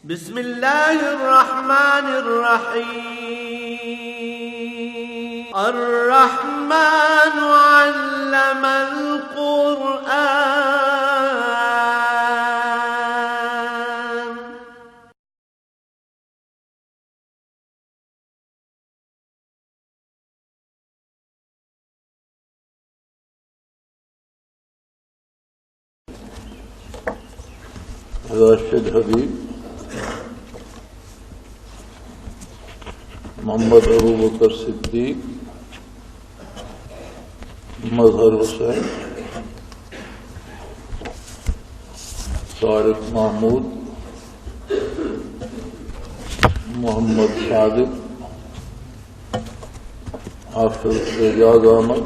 بسم الله الرحمن الرحيم الرحمن علم القرآن راشد حبیب محمد ابو بکر صدیق مظہر حسین طارق محمود محمد صادق حافظ اعجاز احمد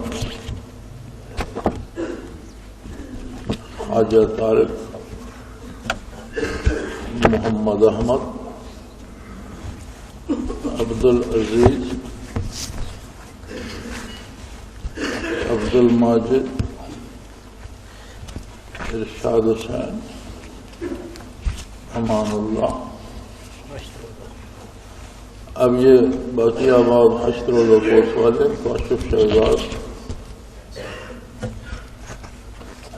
خواجہ طارق محمد احمد عبد العزیز عبد الماجد ارشاد حسین امان اللہ. اب یہ باقی آباد حشر والعبوس والے کاشف شہزاد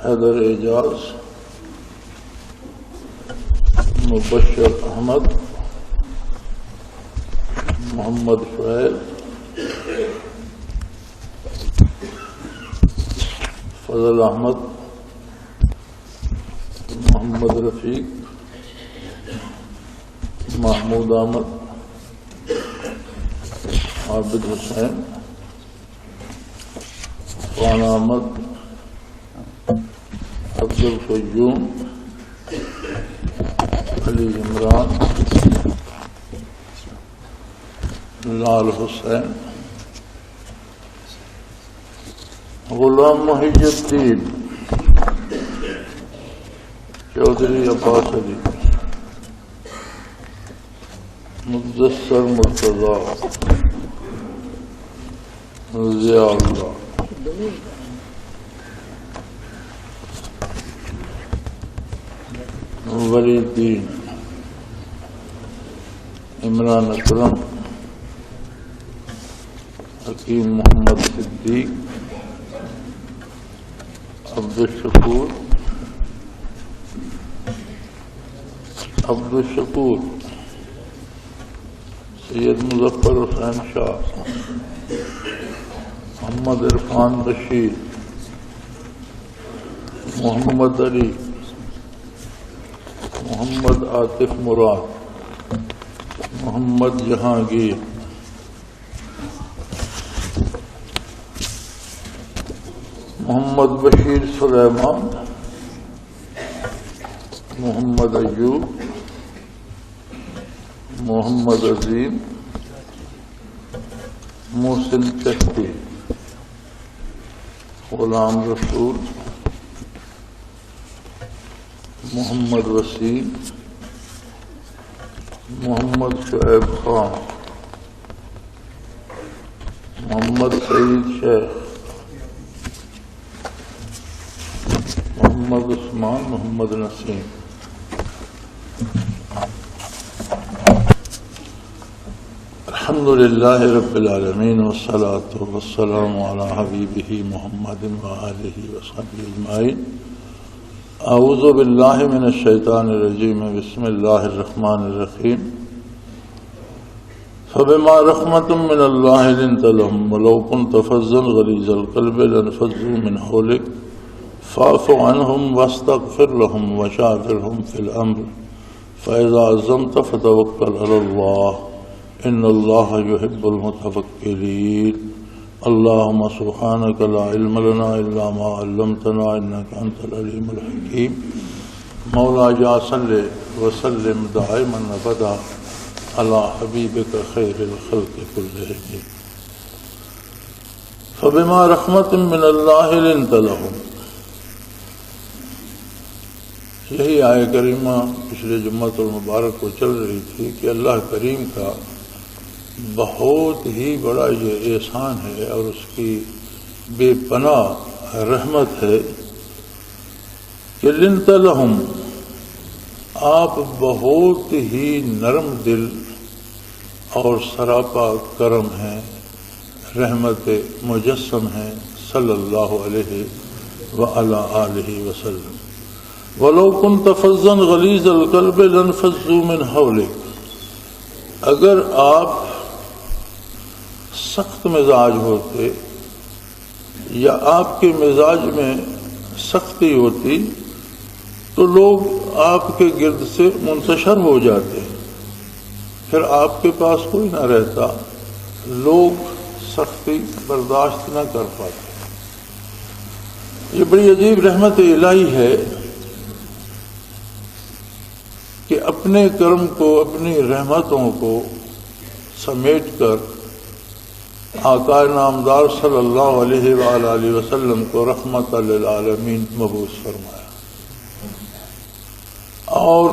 حیدر اعجاز مبشر احمد محمد شعیب فضل احمد محمد رفیق محمود احمد عابد حسین خوان احمد عبد القیوم علی عمران لال حسین غلام محی الدین چودھری عباس علی مدثر مرتضی ضیاء اللہ ولی الدین عمران اکرم حکیم محمد صدیق عبدالشکور سید مظفر حسین شاہ محمد عرفان بشیر محمد علی محمد عاطف مراد محمد جہانگیر محمد بشیر سلیمان محمد ایوب محمد عظیم محسن چشتی غلام رسول محمد وسیم محمد شعیب خان محمد سعید شیخ محمد عثمان محمد نسیم. الحمد للہ رب العالمین والصلاة والسلام علی حبیبہ محمد وآلہ وصحبہ اجمعین. اعوذ باللہ من الشیطان الرجیم بسم اللہ الرحمن الرحیم. فبما رحمة من اللہ لنت لهم ولو كنت فظا غلیظ القلب لانفضوا من حولك فاعف عنهم واستغفر لهم وشاورهم في الأمر فإذا عزمت فتوكل على الله إن الله يحب المتوكلين. اللهم سبحانك لا علم لنا إلا ما علمتنا إنك أنت العليم الحكيم. مولاي صل وسلم دائما أبدا على حبيبك خير الخلق كلهم. فبما رحمة من الله لنت لهم. یہی آیہ کریمہ پچھلے جمعۃ المبارک کو چل رہی تھی کہ اللہ کریم کا بہت ہی بڑا یہ احسان ہے اور اس کی بے پناہ رحمت ہے کہ لنت لہم آپ بہت ہی نرم دل اور سراپا کرم ہیں، رحمت مجسم ہیں صلی اللہ علیہ وعلی آلہ وسلم۔ وَلَوْ كُنْتَ فَظًّا غَلِيظَ الْقَلْبِ لَانفَضُّوا مِنْ حَوْلِكَ، اگر آپ سخت مزاج ہوتے یا آپ کے مزاج میں سختی ہوتی تو لوگ آپ کے گرد سے منتشر ہو جاتے، پھر آپ کے پاس کوئی نہ رہتا، لوگ سختی برداشت نہ کر پاتے۔ یہ بڑی عجیب رحمت الہی ہے کہ اپنے کرم کو، اپنی رحمتوں کو سمیٹ کر آقا نامدار صلی اللہ علیہ وآلہ وسلم کو رحمت للعالمین مبعوث فرمایا، اور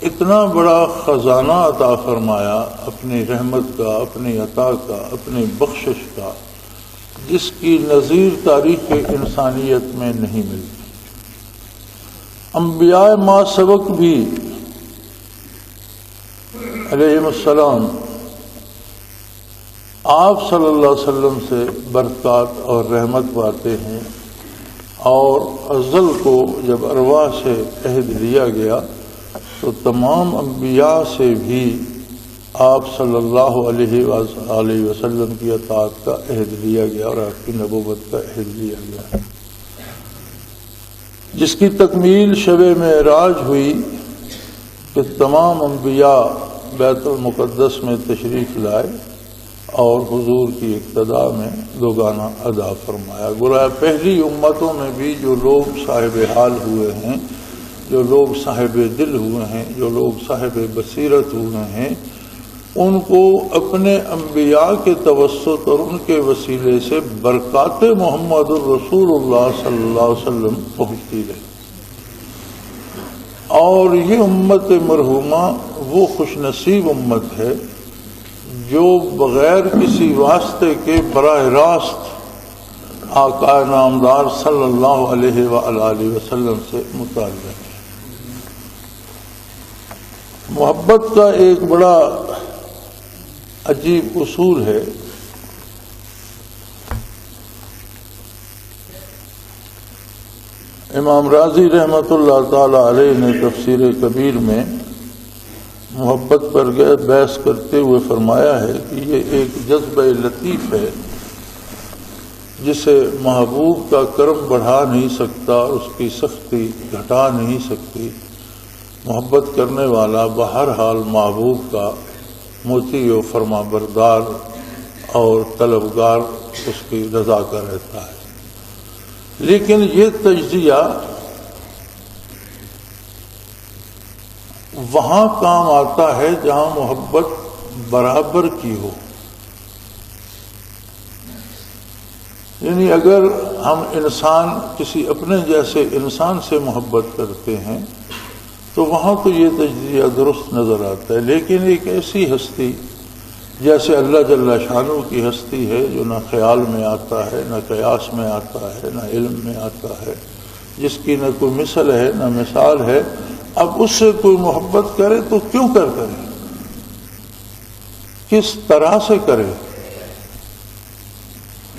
اتنا بڑا خزانہ عطا فرمایا اپنی رحمت کا، اپنی عطا کا، اپنی بخشش کا، جس کی نظیر تاریخ انسانیت میں نہیں ملتی۔ انبیاء ما سبق بھی علیہم السلام آپ صلی اللہ علیہ وسلم سے برکات اور رحمت پاتے ہیں، اور ازل کو جب ارواح سے عہد لیا گیا تو تمام انبیاء سے بھی آپ صلی اللہ علیہ وآلہ وسلم کی اطاعت کا عہد لیا گیا اور آپ کی نبوت کا عہد لیا گیا، جس کی تکمیل شب معراج ہوئی کہ تمام انبیاء بیت المقدس میں تشریف لائے اور حضور کی اقتداء میں دوگانہ ادا فرمایا۔ گویا پہلی امتوں میں بھی جو لوگ صاحب حال ہوئے ہیں، جو لوگ صاحب دل ہوئے ہیں، جو لوگ صاحب بصیرت ہوئے ہیں، ان کو اپنے انبیاء کے توسط اور ان کے وسیلے سے برکات محمد الرسول اللہ صلی اللہ علیہ وسلم پہنچتی رہی، اور یہ امت مرحومہ وہ خوش نصیب امت ہے جو بغیر کسی واسطے کے براہ راست آقا نامدار صلی اللہ علیہ وآلہ وسلم سے متعلق ہے۔ محبت کا ایک بڑا عجیب اصول ہے، امام راضی رحمۃ اللہ تعالی علیہ نے تفسیر کبیر میں محبت پر بحث کرتے ہوئے فرمایا ہے کہ یہ ایک جذبہ لطیف ہے جسے محبوب کا کرم بڑھا نہیں سکتا، اس کی سختی گھٹا نہیں سکتی۔ محبت کرنے والا بہرحال محبوب کا مطیع و فرما بردار اور طلبگار اس کی رضا کا رہتا ہے، لیکن یہ تجزیہ وہاں کام آتا ہے جہاں محبت برابر کی ہو، یعنی اگر ہم انسان کسی اپنے جیسے انسان سے محبت کرتے ہیں تو وہاں تو یہ تجزیہ درست نظر آتا ہے، لیکن ایک ایسی ہستی جیسے اللہ جل شانہ کی ہستی ہے جو نہ خیال میں آتا ہے، نہ قیاس میں آتا ہے، نہ علم میں آتا ہے، جس کی نہ کوئی مثل ہے نہ مثال ہے، اب اس سے کوئی محبت کرے تو کیوں کرے، کس طرح سے کرے؟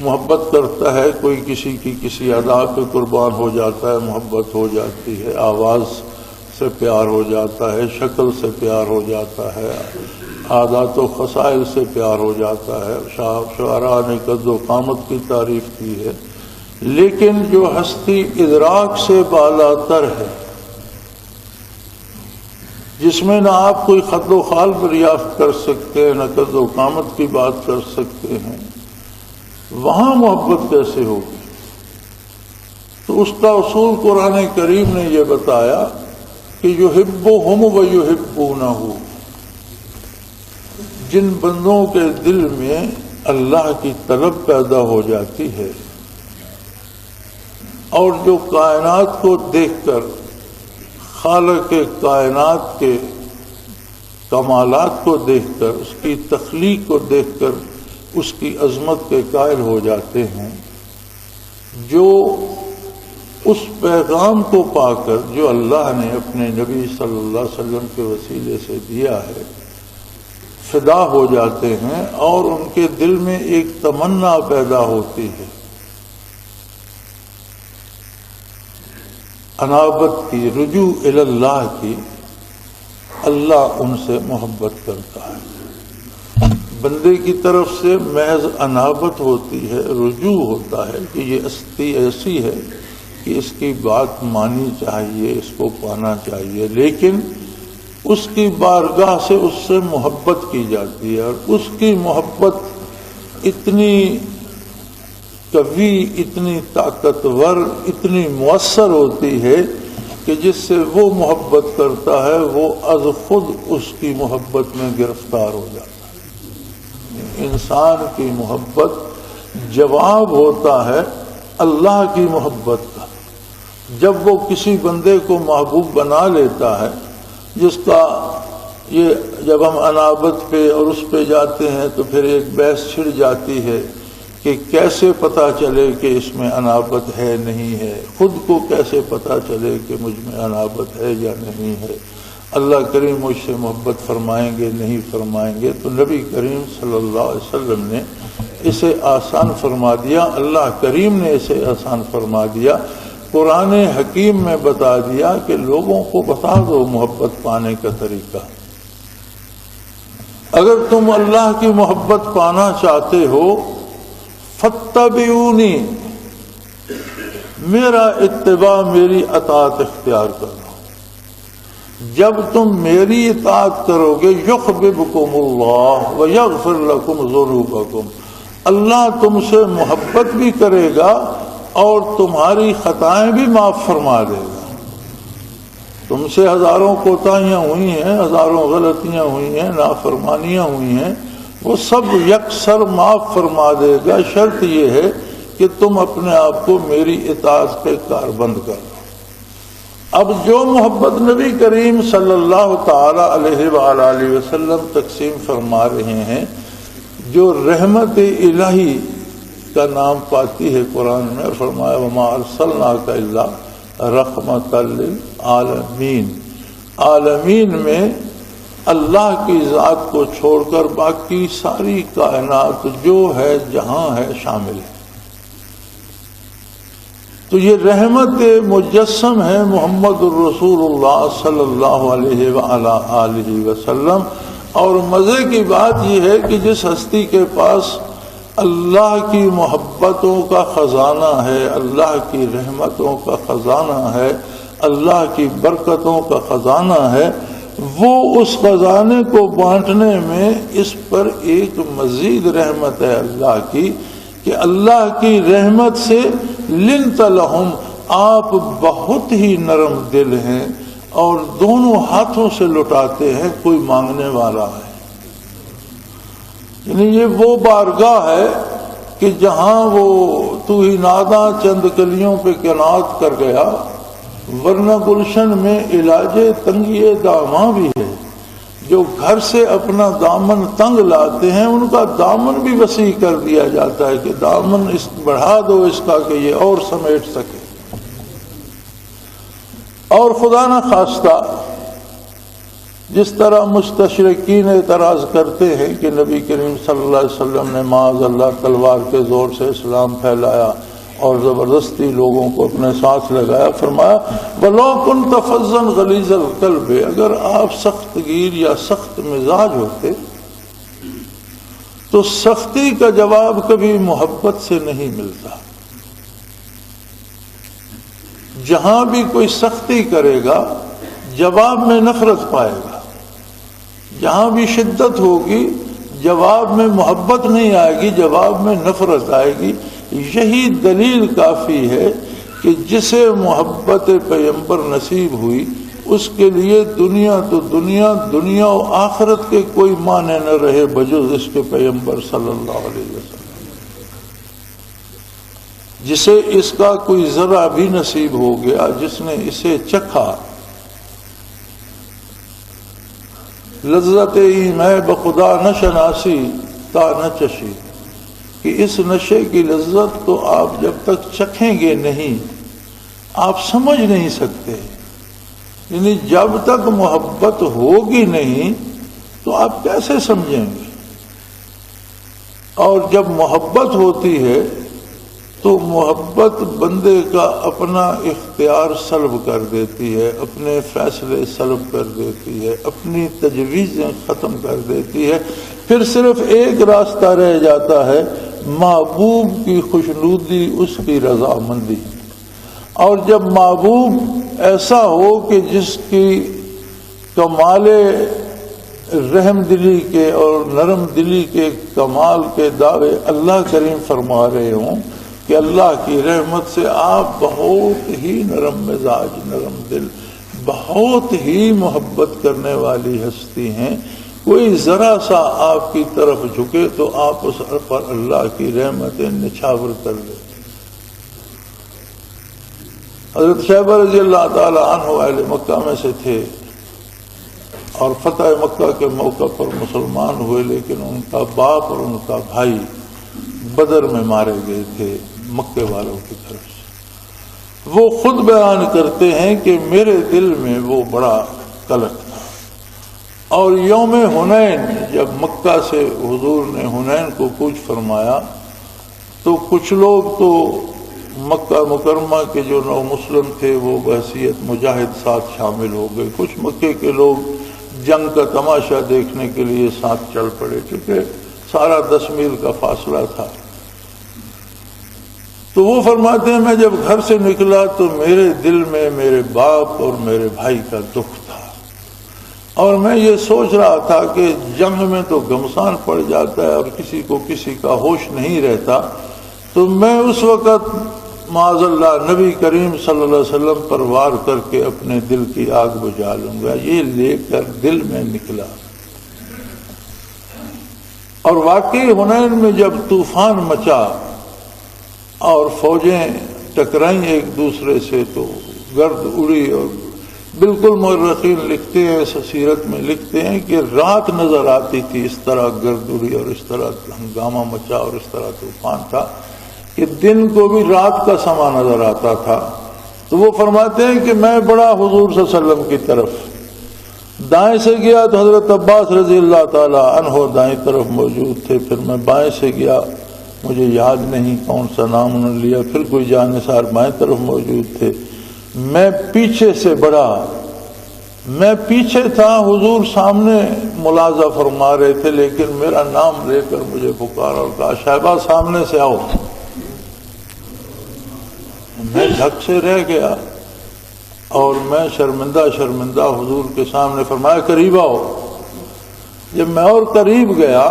محبت کرتا ہے کوئی کسی کی کسی ادا پہ قربان ہو جاتا ہے، محبت ہو جاتی ہے، آواز سے پیار ہو جاتا ہے، شکل سے پیار ہو جاتا ہے، عادات و خصائل سے پیار ہو جاتا ہے، شعراء نے قد و قامت کی تعریف کی ہے، لیکن جو ہستی ادراک سے بالا تر ہے، جس میں نہ آپ کوئی خط و خال دریافت کر سکتے ہیں، نہ قد و قامت کی بات کر سکتے ہیں، وہاں محبت کیسے ہوگی؟ تو اس کا اصول قرآن کریم نے یہ بتایا کہ یحبہم و یحبونہ، جن بندوں کے دل میں اللہ کی طلب پیدا ہو جاتی ہے اور جو کائنات کو دیکھ کر خالق کائنات کے کمالات کو دیکھ کر، اس کی تخلیق کو دیکھ کر اس کی عظمت کے قائل ہو جاتے ہیں، جو اس پیغام کو پا کر جو اللہ نے اپنے نبی صلی اللہ علیہ وسلم کے وسیلے سے دیا ہے فدا ہو جاتے ہیں، اور ان کے دل میں ایک تمنا پیدا ہوتی ہے انابت کی، رجوع الی اللہ کی۔ اللہ ان سے محبت کرتا ہے، بندے کی طرف سے محض انابت ہوتی ہے، رجوع ہوتا ہے کہ یہ ہستی ایسی ہے کہ اس کی بات مانی چاہیے، اس کو پانا چاہیے، لیکن اس کی بارگاہ سے اس سے محبت کی جاتی ہے، اور اس کی محبت اتنی قوی، اتنی طاقتور، اتنی مؤثر ہوتی ہے کہ جس سے وہ محبت کرتا ہے وہ از خود اس کی محبت میں گرفتار ہو جاتا ہے۔ انسان کی محبت جواب ہوتا ہے اللہ کی محبت کا۔ جب وہ کسی بندے کو محبوب بنا لیتا ہے، جس کا یہ جب ہم انابت پہ اور اس پہ جاتے ہیں تو پھر ایک بحث چھڑ جاتی ہے کہ کیسے پتہ چلے کہ اس میں انابت ہے نہیں ہے، خود کو کیسے پتہ چلے کہ مجھ میں انابت ہے یا نہیں ہے۔ اللہ کریم مجھ سے محبت فرمائیں گے نہیں فرمائیں گے؟ تو نبی کریم صلی اللہ علیہ وسلم نے اسے آسان فرما دیا، اللہ کریم نے اسے آسان فرما دیا، قرآن حکیم میں بتا دیا کہ لوگوں کو بتا دو محبت پانے کا طریقہ۔ اگر تم اللہ کی محبت پانا چاہتے ہو فاتبعونی، میرا اتباع، میری اطاعت اختیار کرو۔ جب تم میری اطاعت کرو گے یحببکم اللہ ویغفر لکم ذنوبکم، اللہ تم سے محبت بھی کرے گا اور تمہاری خطائیں بھی معاف فرما دے گا۔ تم سے ہزاروں کوتاہیاں ہوئی ہیں، ہزاروں غلطیاں ہوئی ہیں، نافرمانیاں ہوئی ہیں، وہ سب یکسر معاف فرما دے گا، شرط یہ ہے کہ تم اپنے آپ کو میری اطاعت پہ کاربند کرو۔ اب جو محبت نبی کریم صلی اللہ تعالی علیہ وآلہ وسلم تقسیم فرما رہے ہیں، جو رحمت الہی کا نام پاتی ہے قرآن میں، فرمایا وما ارسلناک الا رحمۃ للعالمین، عالمین میں اللہ کی ذات کو چھوڑ کر باقی ساری کائنات جو ہے جہاں ہے شامل ہے۔ تو یہ رحمت مجسم ہے محمد الرسول اللہ صلی اللہ علیہ وآلہ وسلم۔ اور مزے کی بات یہ ہے کہ جس ہستی کے پاس اللہ کی محبتوں کا خزانہ ہے، اللہ کی رحمتوں کا خزانہ ہے، اللہ کی برکتوں کا خزانہ ہے، وہ اس خزانے کو بانٹنے میں اس پر ایک مزید رحمت ہے اللہ کی، کہ اللہ کی رحمت سے لنت لہم، آپ بہت ہی نرم دل ہیں اور دونوں ہاتھوں سے لٹاتے ہیں، کوئی مانگنے والا ہے۔ یعنی یہ وہ بارگاہ ہے کہ جہاں وہ تو ہی ناداں چند کلیوں پہ قناعت کر گیا، ورنہ گلشن میں علاج تنگی داماں بھی ہے۔ جو گھر سے اپنا دامن تنگ لاتے ہیں ان کا دامن بھی وسیع کر دیا جاتا ہے کہ دامن اس بڑھا دو اس کا کہ یہ اور سمیٹ سکے۔ اور خدا نہ خواستہ جس طرح مستشرقین اعتراض کرتے ہیں کہ نبی کریم صلی اللہ علیہ وسلم نے معاذ اللہ تلوار کے زور سے اسلام پھیلایا اور زبردستی لوگوں کو اپنے ساتھ لگایا، فرمایا وَلَوْ كُنْتَ فَظًّا غَلِيظَ الْقَلْبِ، اگر آپ سخت گیر یا سخت مزاج ہوتے تو سختی کا جواب کبھی محبت سے نہیں ملتا۔ جہاں بھی کوئی سختی کرے گا جواب میں نفرت پائے گا، جہاں بھی شدت ہوگی جواب میں محبت نہیں آئے گی، جواب میں نفرت آئے گی۔ یہی دلیل کافی ہے کہ جسے محبت پیغمبر نصیب ہوئی اس کے لیے دنیا تو دنیا، دنیا و آخرت کے کوئی معنی نہ رہے بجز اس کے پیغمبر صلی اللہ علیہ وسلم۔ جسے اس کا کوئی ذرہ بھی نصیب ہو گیا، جس نے اسے چکھا، لذت میں بخدا نہ شناسی تا نہ چشی، کہ اس نشے کی لذت کو آپ جب تک چکھیں گے نہیں آپ سمجھ نہیں سکتے. یعنی جب تک محبت ہوگی نہیں تو آپ کیسے سمجھیں گے؟ اور جب محبت ہوتی ہے تو محبت بندے کا اپنا اختیار سلب کر دیتی ہے، اپنے فیصلے سلب کر دیتی ہے، اپنی تجویزیں ختم کر دیتی ہے. پھر صرف ایک راستہ رہ جاتا ہے، محبوب کی خوشنودی، اس کی رضامندی. اور جب محبوب ایسا ہو کہ جس کی کمال رحم دلی کے اور نرم دلی کے کمال کے دعوے اللہ کریم فرما رہے ہوں کہ اللہ کی رحمت سے آپ بہت ہی نرم مزاج، نرم دل، بہت ہی محبت کرنے والی ہستی ہیں، کوئی ذرا سا آپ کی طرف جھکے تو آپ اس پر اللہ کی رحمتیں نچھاور کر دیں. حضرت شیبہ رضی اللہ تعالی عنہ اہل مکہ میں سے تھے اور فتح مکہ کے موقع پر مسلمان ہوئے، لیکن ان کا باپ اور ان کا بھائی بدر میں مارے گئے تھے مکے والوں کی طرف سے. وہ خود بیان کرتے ہیں کہ میرے دل میں وہ بڑا قلق تھا. اور یوم حنین جب مکہ سے حضور نے حنین کو کوچ فرمایا تو کچھ لوگ تو مکہ مکرمہ کے جو نو مسلم تھے وہ بحیثیت مجاہد ساتھ شامل ہو گئے. کچھ مکے کے لوگ جنگ کا تماشا دیکھنے کے لیے ساتھ چل پڑے، چونکہ سارا 10 میل کا فاصلہ تھا. تو وہ فرماتے ہیں میں جب گھر سے نکلا تو میرے دل میں میرے باپ اور میرے بھائی کا دکھ تھا، اور میں یہ سوچ رہا تھا کہ جنگ میں تو گھمسان پڑ جاتا ہے اور کسی کو کسی کا ہوش نہیں رہتا، تو میں اس وقت معاذ اللہ نبی کریم صلی اللہ علیہ وسلم پر وار کر کے اپنے دل کی آگ بجھا لوں گا. یہ لے کر دل میں نکلا. اور واقعی حنین میں جب طوفان مچا اور فوجیں ٹکرائیں ایک دوسرے سے تو گرد اڑی، اور بالکل مورخین لکھتے ہیں، سیرت میں لکھتے ہیں کہ رات نظر آتی تھی، اس طرح گرد اڑی اور اس طرح ہنگامہ مچا اور اس طرح طوفان تھا کہ دن کو بھی رات کا سما نظر آتا تھا. تو وہ فرماتے ہیں کہ میں بڑا حضور صلی اللہ علیہ وسلم کی طرف دائیں سے گیا تو حضرت عباس رضی اللہ تعالی عنہ دائیں طرف موجود تھے. پھر میں بائیں سے گیا، مجھے یاد نہیں کون سا نام انہوں نے لیا، پھر کوئی جانثار بائیں طرف موجود تھے. میں پیچھے سے بڑا، میں پیچھے تھا، حضور سامنے ملاحظہ فرما رہے تھے، لیکن میرا نام لے کر مجھے پکارا اور کہا شیبہ سامنے سے آؤ. میں دھک سے رہ گیا اور میں شرمندہ حضور کے سامنے فرمایا قریب آؤ. جب میں اور قریب گیا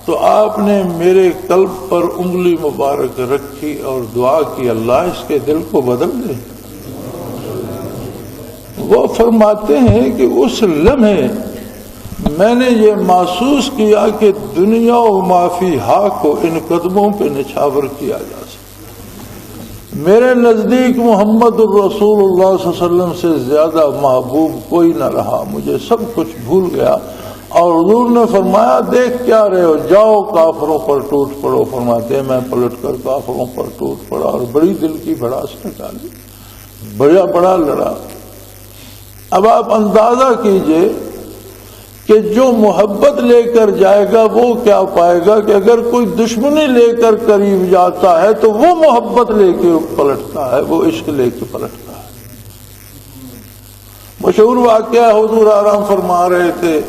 تو آپ نے میرے قلب پر انگلی مبارک رکھی اور دعا کی اللہ اس کے دل کو بدل دے. وہ فرماتے ہیں کہ اس لمحے میں نے یہ محسوس کیا کہ دنیا و معافی ہا کو ان قدموں پہ نچھاور کیا جا سکتا. میرے نزدیک محمد الرسول اللہ صلی اللہ علیہ وسلم سے زیادہ محبوب کوئی نہ رہا. مجھے سب کچھ بھول گیا اور حضور نے فرمایا دیکھ کیا رہے ہو، جاؤ کافروں پر ٹوٹ پڑو. فرماتے ہیں میں پلٹ کر کافروں پر ٹوٹ پڑا اور بڑی دل کی بھڑاس نکالی، بڑا لڑا. اب آپ اندازہ کیجئے کہ جو محبت لے کر جائے گا وہ کیا پائے گا کہ اگر کوئی دشمنی لے کر قریب جاتا ہے تو وہ محبت لے کے پلٹتا ہے، وہ عشق لے کے پلٹتا ہے. مشہور واقعہ، حضور آرام فرما رہے تھے،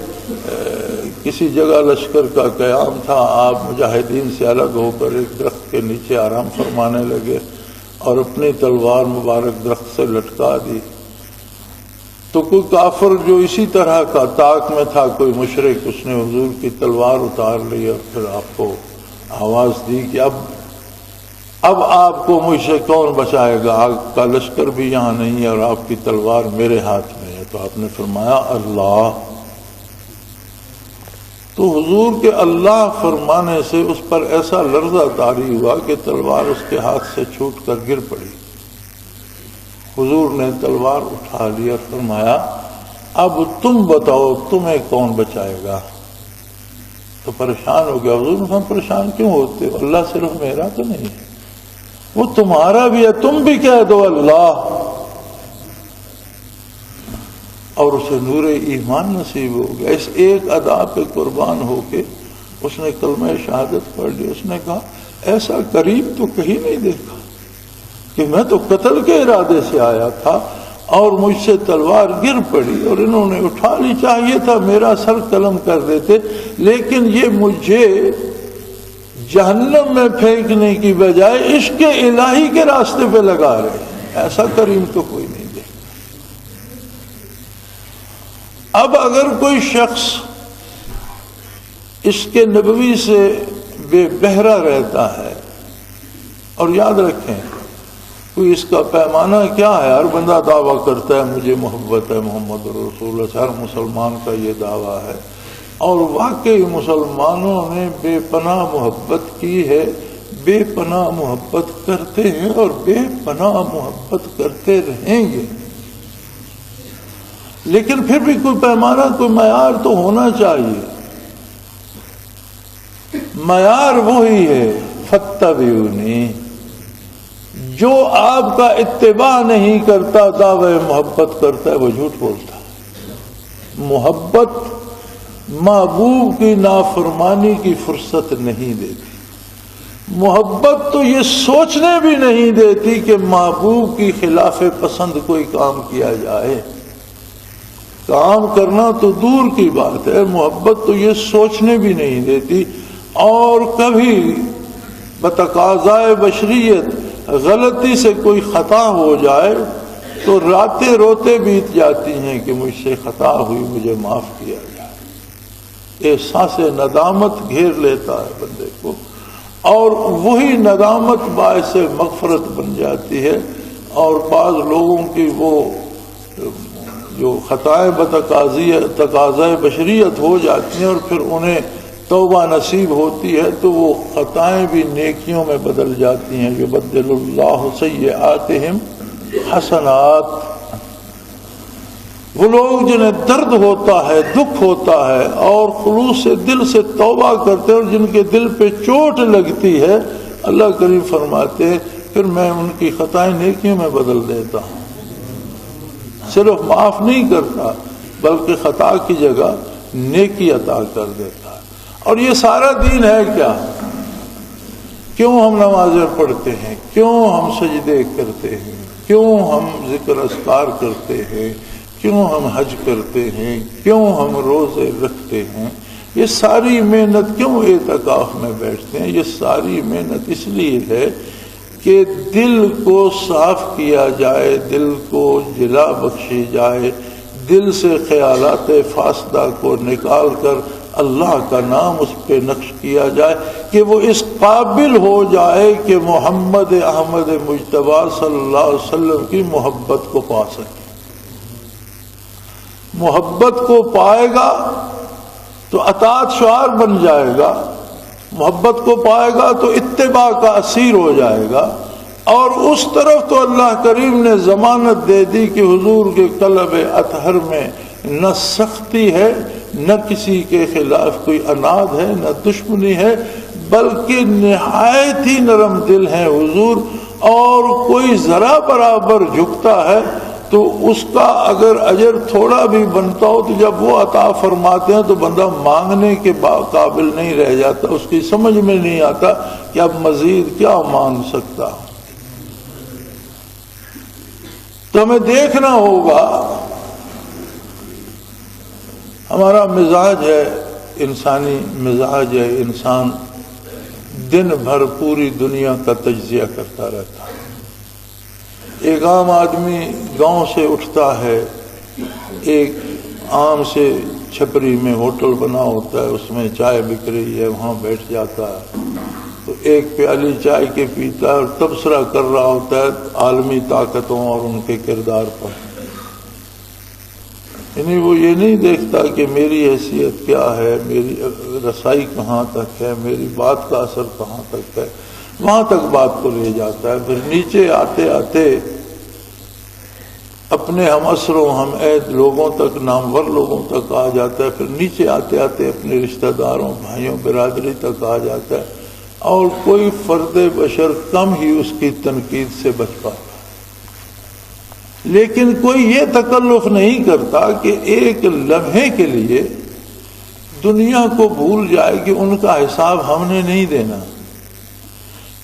کسی جگہ لشکر کا قیام تھا، آپ مجاہدین سے الگ ہو کر ایک درخت کے نیچے آرام فرمانے لگے اور اپنی تلوار مبارک درخت سے لٹکا دی. تو کوئی کافر جو اسی طرح کا طاق میں تھا، کوئی مشرک، اس نے حضور کی تلوار اتار لی اور پھر آپ کو آواز دی کہ اب آپ کو مجھ سے کون بچائے گا، آگ کا لشکر بھی یہاں نہیں ہے اور آپ کی تلوار میرے ہاتھ میں ہے. تو آپ نے فرمایا اللہ. تو حضور کے اللہ فرمانے سے اس پر ایسا لرزہ طاری ہوا کہ تلوار اس کے ہاتھ سے چھوٹ کر گر پڑی. حضور نے تلوار اٹھا لی اور فرمایا اب تم بتاؤ تمہیں کون بچائے گا. تو پریشان ہو گیا. حضور نے فرمایا پریشان کیوں ہوتے ہو، اللہ صرف میرا تو نہیں ہے، وہ تمہارا بھی ہے، تم بھی کہہ دو اللہ. اور اسے نور ایمان نصیب ہو گیا۔ اس ایک ادا پہ قربان ہو کے اس نے کلمہ شہادت پڑھ لی۔ اس نے کہا ایسا قریب تو کہیں نہیں دیکھا کہ میں تو قتل کے ارادے سے آیا تھا اور مجھ سے تلوار گر پڑی اور انہوں نے اٹھا لی، چاہیے تھا میرا سر قلم کر دیتے، لیکن یہ مجھے جہنم میں پھینکنے کی بجائے عشق الہی کے راستے پہ لگا رہے ہیں۔ ایسا کریم تو کوئی نہیں دیکھا۔ اب اگر کوئی شخص عشق نبوی سے بے بہرا رہتا ہے، اور یاد رکھیں کوئی اس کا پیمانہ کیا ہے؟ ہر بندہ دعویٰ کرتا ہے مجھے محبت ہے محمد رسول اللہ سے، ہر مسلمان کا یہ دعویٰ ہے، اور واقعی مسلمانوں نے بے پناہ محبت کی ہے، بے پناہ محبت کرتے ہیں اور بے پناہ محبت کرتے رہیں گے، لیکن پھر بھی کوئی پیمانہ، کوئی معیار تو ہونا چاہیے۔ معیار وہی ہے فاتبعونی، جو آپ کا اتباع نہیں کرتا دعوی محبت کرتا ہے وہ جھوٹ بولتا ہے۔ محبت محبوب کی نافرمانی کی فرصت نہیں دیتی، محبت تو یہ سوچنے بھی نہیں دیتی کہ محبوب کی خلاف پسند کوئی کام کیا جائے۔ کام کرنا تو دور کی بات ہے، محبت تو یہ سوچنے بھی نہیں دیتی، اور کبھی بتقاضائے بشریت غلطی سے کوئی خطا ہو جائے تو راتیں روتے بیت جاتی ہیں کہ مجھ سے خطا ہوئی، مجھے معاف کیا جائے۔ احساس ندامت گھیر لیتا ہے بندے کو، اور وہی ندامت باعث مغفرت بن جاتی ہے، اور بعض لوگوں کی وہ جو خطائیں تقاضۂ بشریت ہو جاتی ہیں اور پھر انہیں توبہ نصیب ہوتی ہے تو وہ خطائیں بھی نیکیوں میں بدل جاتی ہیں۔ یبدل اللہ سیئاتہم حسنات۔ وہ لوگ جنہیں درد ہوتا ہے، دکھ ہوتا ہے، اور خلوص سے دل سے توبہ کرتے ہیں، اور جن کے دل پہ چوٹ لگتی ہے، اللہ کریم فرماتے ہیں پھر میں ان کی خطائیں نیکیوں میں بدل دیتا ہوں۔ صرف معاف نہیں کرتا بلکہ خطا کی جگہ نیکی عطا کر دیتا ہے۔ اور یہ سارا دین ہے کیا؟ کیوں ہم نمازیں پڑھتے ہیں؟ کیوں ہم سجدے کرتے ہیں؟ کیوں ہم ذکر اذکار کرتے ہیں؟ کیوں ہم حج کرتے ہیں؟ کیوں ہم روزے رکھتے ہیں؟ یہ ساری محنت کیوں اعتکاف میں بیٹھتے ہیں؟ یہ ساری محنت اس لیے ہے کہ دل کو صاف کیا جائے، دل کو جلا بخشی جائے، دل سے خیالات فاسدہ کو نکال کر اللہ کا نام اس پہ نقش کیا جائے کہ وہ اس قابل ہو جائے کہ محمد احمد مجتبی صلی اللہ علیہ وسلم کی محبت کو پا سکے۔ محبت کو پائے گا تو اطاعت شعار بن جائے گا، محبت کو پائے گا تو اتباع کا اسیر ہو جائے گا، اور اس طرف تو اللہ کریم نے ضمانت دے دی کہ حضور کے قلب اطہر میں نہ سختی ہے، نہ کسی کے خلاف کوئی عناد ہے، نہ دشمنی ہے، بلکہ نہایت ہی نرم دل ہیں حضور، اور کوئی ذرا برابر جھکتا ہے تو اس کا اگر اجر تھوڑا بھی بنتا ہو تو جب وہ عطا فرماتے ہیں تو بندہ مانگنے کے قابل نہیں رہ جاتا، اس کی سمجھ میں نہیں آتا کہ اب مزید کیا مانگ سکتا۔ تو ہمیں دیکھنا ہوگا، ہمارا مزاج ہے، انسانی مزاج ہے، انسان دن بھر پوری دنیا کا تجزیہ کرتا رہتا ہے۔ ایک عام آدمی گاؤں سے اٹھتا ہے، ایک عام سے چھپری میں ہوٹل بنا ہوتا ہے، اس میں چائے بک رہی ہے، وہاں بیٹھ جاتا ہے تو ایک پیالی چائے کے پیتا ہے اور تبصرہ کر رہا ہوتا ہے عالمی طاقتوں اور ان کے کردار پر۔ یعنی وہ یہ نہیں دیکھتا کہ میری حیثیت کیا ہے، میری رسائی کہاں تک ہے، میری بات کا اثر کہاں تک ہے، وہاں تک بات کو لے جاتا ہے۔ پھر نیچے آتے آتے اپنے ہم عصر و ہم عہد لوگوں تک، نامور لوگوں تک آ جاتا ہے، پھر نیچے آتے آتے اپنے رشتہ داروں، بھائیوں، برادری تک آ جاتا ہے، اور کوئی فرد بشر کم ہی اس کی تنقید سے بچ پاتا۔ لیکن کوئی یہ تکلف نہیں کرتا کہ ایک لمحے کے لیے دنیا کو بھول جائے کہ ان کا حساب ہم نے نہیں دینا.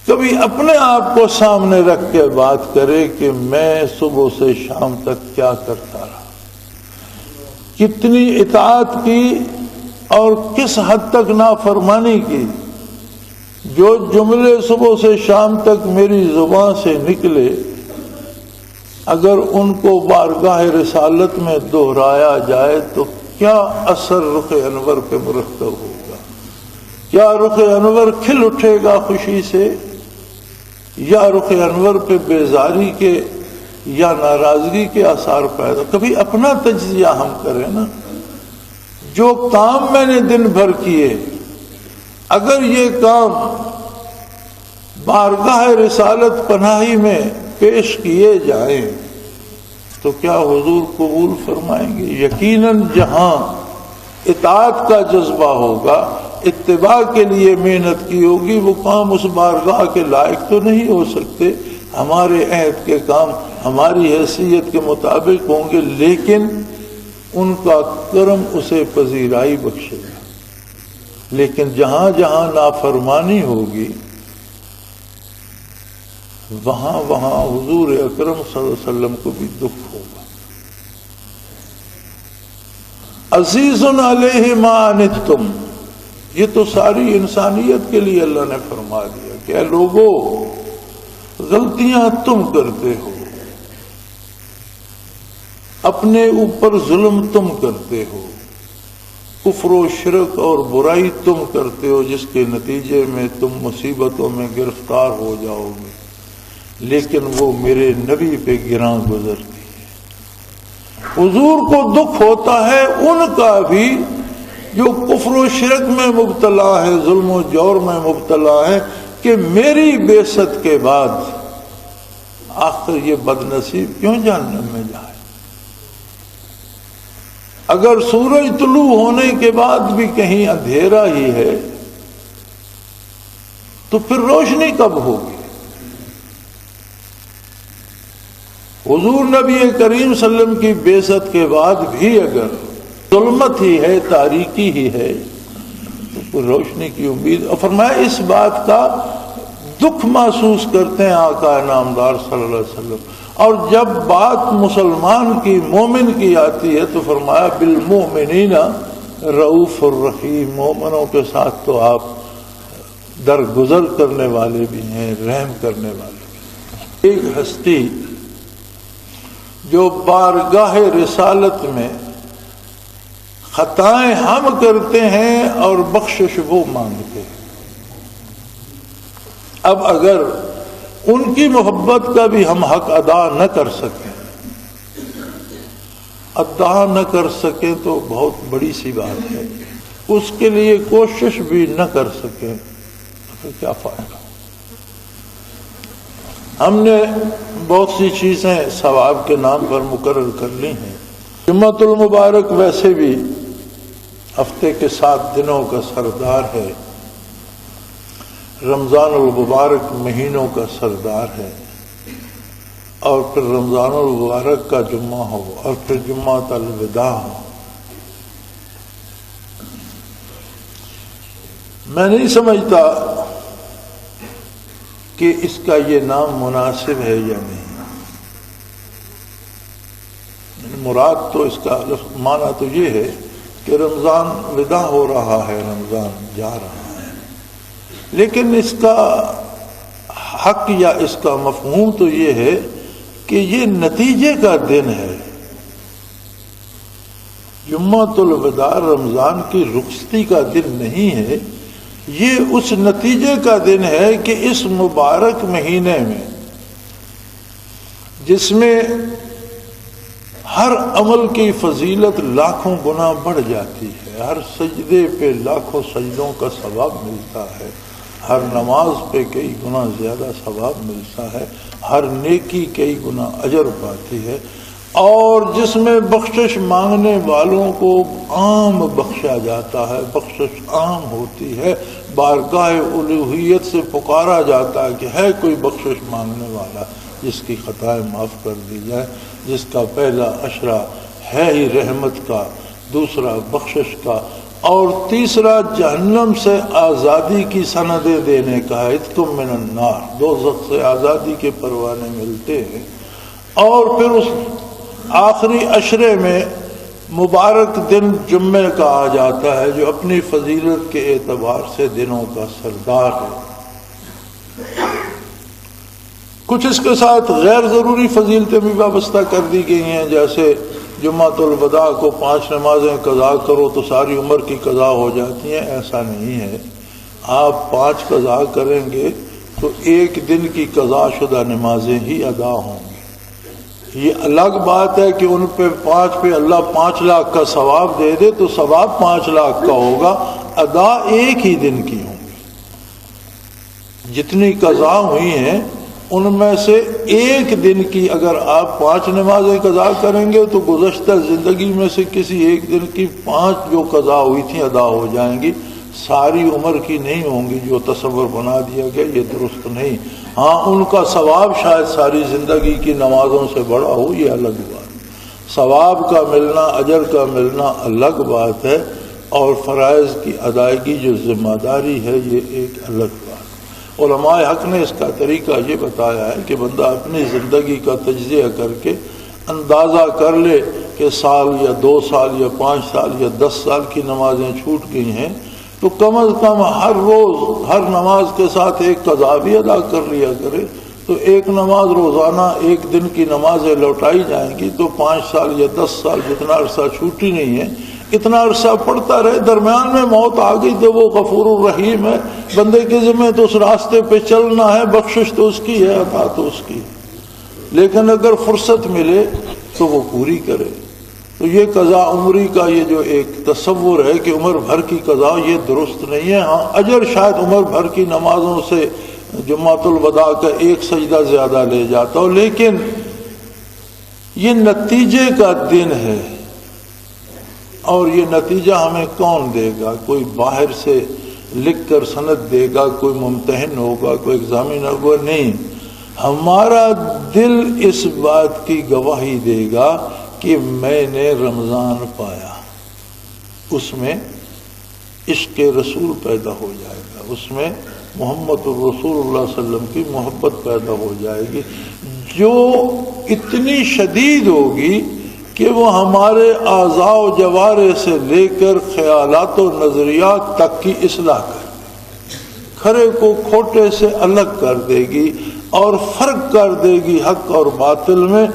کبھی اپنے آپ کو سامنے رکھ کے بات کرے کہ میں صبح سے شام تک کیا کرتا رہا، کتنی اطاعت کی اور کس حد تک نافرمانی کی. جو جملے صبح سے شام تک میری زبان سے نکلے، اگر ان کو بارگاہ رسالت میں دہرایا جائے تو کیا اثر رخ انور پہ مرتب ہوگا؟ کیا رخ انور کھل اٹھے گا خوشی سے، یا رخ انور پہ بیزاری کے یا ناراضگی کے آثار پیدا؟ کبھی اپنا تجزیہ ہم کریں نا. جو کام میں نے دن بھر کیے، اگر یہ کام بارگاہ رسالت پناہی میں پیش کیے جائیں تو کیا حضور قبول فرمائیں گے؟ یقیناً جہاں اطاعت کا جذبہ ہوگا، اتباع کے لیے محنت کی ہوگی، وہ کام اس بارگاہ کے لائق تو نہیں ہو سکتے. ہمارے عہد کے کام ہماری حیثیت کے مطابق ہوں گے، لیکن ان کا کرم اسے پذیرائی بخشے گا. لیکن جہاں جہاں نافرمانی ہوگی، وہاں حضور اکرم صلی اللہ علیہ وسلم کو بھی دکھ ہوگا. عزیز علیہ ما عنتم، یہ تو ساری انسانیت کے لیے اللہ نے فرما دیا کہ اے لوگو، غلطیاں تم کرتے ہو، اپنے اوپر ظلم تم کرتے ہو، کفر و شرک اور برائی تم کرتے ہو، جس کے نتیجے میں تم مصیبتوں میں گرفتار ہو جاؤ گے، لیکن وہ میرے نبی پہ گراں گزرتی ہے. حضور کو دکھ ہوتا ہے ان کا بھی جو کفر و شرک میں مبتلا ہے، ظلم و جور میں مبتلا ہے، کہ میری بعثت کے بعد آخر یہ بد نصیب کیوں جہنم میں جائے. اگر سورج طلوع ہونے کے بعد بھی کہیں اندھیرا ہی ہے تو پھر روشنی کب ہوگی؟ حضور نبی کریم صلی اللہ علیہ وسلم کی بعثت کے بعد بھی اگر ظلمت ہی ہے، تاریکی ہی ہے، تو پھر روشنی کی امید. اور فرمایا اس بات کا دکھ محسوس کرتے ہیں آقا نامدار صلی اللہ علیہ وسلم. اور جب بات مسلمان کی، مومن کی آتی ہے تو فرمایا بالمؤمنین رؤوف الرحیم، مومنوں کے ساتھ تو آپ درگزر کرنے والے بھی ہیں، رحم کرنے والے بھی. ایک ہستی جو بارگاہ رسالت میں خطائیں ہم کرتے ہیں اور بخشش وہ مانگتے ہیں. اب اگر ان کی محبت کا بھی ہم حق ادا نہ کر سکیں تو بہت بڑی سی بات ہے. اس کے لیے کوشش بھی نہ کر سکیں تو کیا فائدہ. ہم نے بہت سی چیزیں ثواب کے نام پر مقرر کر لی ہیں. جمعۃ المبارک ویسے بھی ہفتے کے 7 دنوں کا سردار ہے، رمضان المبارک مہینوں کا سردار ہے، اور پھر رمضان المبارک کا جمعہ ہو اور پھر جمعۃ الوداع ہو. میں نہیں سمجھتا کہ اس کا یہ نام مناسب ہے یا نہیں. مراد تو اس کا معنی تو یہ ہے کہ رمضان وداع ہو رہا ہے، رمضان جا رہا ہے، لیکن اس کا حق یا اس کا مفہوم تو یہ ہے کہ یہ نتیجے کا دن ہے. جمعۃ الوداع رمضان کی رخصتی کا دن نہیں ہے، یہ اس نتیجے کا دن ہے کہ اس مبارک مہینے میں جس میں ہر عمل کی فضیلت لاکھوں گنا بڑھ جاتی ہے، ہر سجدے پہ لاکھوں سجدوں کا ثواب ملتا ہے، ہر نماز پہ کئی گنا زیادہ ثواب ملتا ہے، ہر نیکی کئی گنا اجر پاتی ہے، اور جس میں بخشش مانگنے والوں کو عام بخشا جاتا ہے، بخشش عام ہوتی ہے، بارگاہ الوہیت سے پکارا جاتا ہے کہ ہے کوئی بخشش مانگنے والا جس کی خطائیں معاف کر دی جائے. جس کا پہلا عشرہ ہے ہی رحمت کا، دوسرا بخشش کا، اور تیسرا جہنم سے آزادی کی سندیں دینے کا ہے، اتکم من النار، دوزخ سے آزادی کے پروانے ملتے ہیں۔ اور پھر اس آخری عشرے میں مبارک دن جمعے کا آ جاتا ہے، جو اپنی فضیلت کے اعتبار سے دنوں کا سردار ہے۔ کچھ اس کے ساتھ غیر ضروری فضیلتیں بھی وابستہ کر دی گئی ہیں، جیسے جمعۃ الوداع کو 5 نمازیں قضا کرو تو ساری عمر کی قضا ہو جاتی ہیں۔ ایسا نہیں ہے، آپ 5 قضا کریں گے تو ایک دن کی قضا شدہ نمازیں ہی ادا ہوں گی۔ یہ الگ بات ہے کہ ان پہ 5 پہ اللہ 5 لاکھ کا ثواب دے دے تو ثواب 5 لاکھ کا ہوگا، ادا ایک ہی دن کی ہوں گی۔ جتنی قضا ہوئی ہیں ان میں سے ایک دن کی اگر آپ 5 نمازیں قضا کریں گے تو گزشتہ زندگی میں سے کسی ایک دن کی 5 جو قضا ہوئی تھیں ادا ہو جائیں گی، ساری عمر کی نہیں ہوں گی۔ جو تصور بنا دیا گیا یہ درست نہیں۔ ہاں ان کا ثواب شاید ساری زندگی کی نمازوں سے بڑا ہو، یہ الگ بات۔ ثواب کا ملنا، اجر کا ملنا الگ بات ہے، اور فرائض کی ادائیگی جو ذمہ داری ہے یہ ایک الگ بات۔ علماء حق نے اس کا طریقہ یہ بتایا ہے کہ بندہ اپنی زندگی کا تجزیہ کر کے اندازہ کر لے کہ سال یا 2 سال یا 5 سال یا 10 سال کی نمازیں چھوٹ گئی ہیں، تو کم از کم ہر روز ہر نماز کے ساتھ ایک قضا بھی ادا کر لیا کرے، تو ایک نماز روزانہ ایک دن کی نمازیں لوٹائی جائیں گی، تو 5 سال یا 10 سال جتنا عرصہ چھوٹی نہیں ہے اتنا عرصہ پڑھتا رہے۔ درمیان میں موت آ گئی تو وہ غفور الرحیم ہے، بندے کے ذمہ تو اس راستے پہ چلنا ہے، بخشش تو اس کی ہے، عطا تو اس کی ہے، لیکن اگر فرصت ملے تو وہ پوری کرے۔ تو یہ قضا عمری کا یہ جو ایک تصور ہے کہ عمر بھر کی قضا، یہ درست نہیں ہے۔ ہاں اجر شاید عمر بھر کی نمازوں سے جمعۃ الوداع کا ایک سجدہ زیادہ لے جاتا ہو، لیکن یہ نتیجے کا دن ہے، اور یہ نتیجہ ہمیں کون دے گا؟ کوئی باہر سے لکھ کر سند دے گا، کوئی ممتحن ہوگا، کوئی ایگزامینر ہوگا؟ نہیں، ہمارا دل اس بات کی گواہی دے گا کہ میں نے رمضان پایا۔ اس میں عشق رسول پیدا ہو جائے گا، اس میں محمد الرسول اللہ صلی اللہ علیہ وسلم کی محبت پیدا ہو جائے گی، جو اتنی شدید ہوگی کہ وہ ہمارے اعضاء و جوارح سے لے کر خیالات و نظریات تک کی اصلاح کر دے، کھرے کو کھوٹے سے الگ کر دے گی اور فرق کر دے گی حق اور باطل میں،